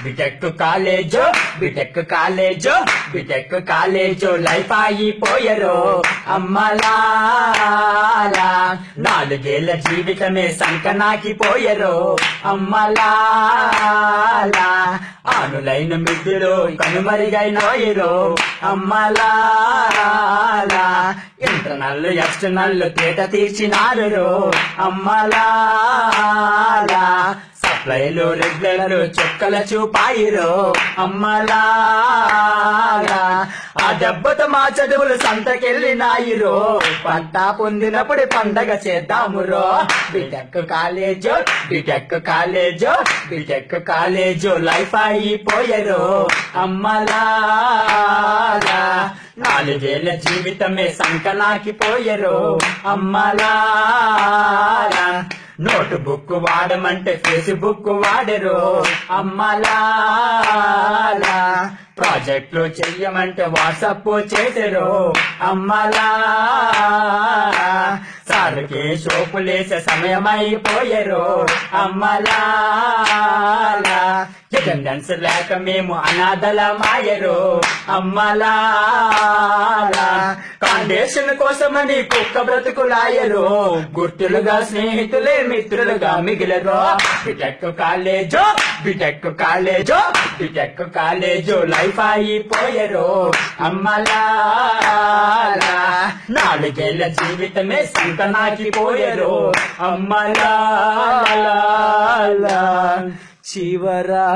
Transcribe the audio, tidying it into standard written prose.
BTech కాలేజో BTech కాలేజో BTech కాలేజో life అయిపోయరో అమ్మలా 4 ఏళ్ల జీవితమే సంకనాకిపోయరో అమ్మలా ఆనులైన మిద్దులో కనుమరిగైనాయిరో అమ్మలా ఇంటర్నల్ ఎక్స్టర్నల్ తేట తీర్చినారు అమ్మలా సప్లైలు రెగ్యులర్ చుక్కల చూపాయిరో అమ్మలా ఆ దెబ్బతో మా చదువులు సంతకెళ్ళినాయిరో పంట పొందినప్పుడు పండగ చేద్దామురో బిటెక్ కాలేజో బిటెక్ కాలేజో బిటెక్ కాలేజో లైఫ్ అయిపోయరో అమ్మలా 4 ఏళ్ల జీవితమే సంకనాకిపోయరో అమ్మలా నోట్ బుక్ వాడమంటే ఫేస్బుక్ వాడరు అమ్మలా ప్రాజెక్టులు చెయ్యమంటే వాట్సాప్ చేసరు అమ్మలా సార్కి సోపులేసే సమయమైపోయారు అమ్మలా అటెండెన్స్ లేక మేము అనాథలమాయరు అమ్మలా కాండేషన్ కోసమని కుక్క బ్రతుకులాయరు గుర్తులుగా స్నేహితులే మిత్రులుగా మిగిలరు బిటెక్ కాలేజో బిటెక్ కాలేజో బిటెక్ కాలేజో లైఫ్ అయిపోయరు అమ్మలా 4 ఏళ్ల జీవితమే సంకనాకిపోయరు అమ్మలా చివరా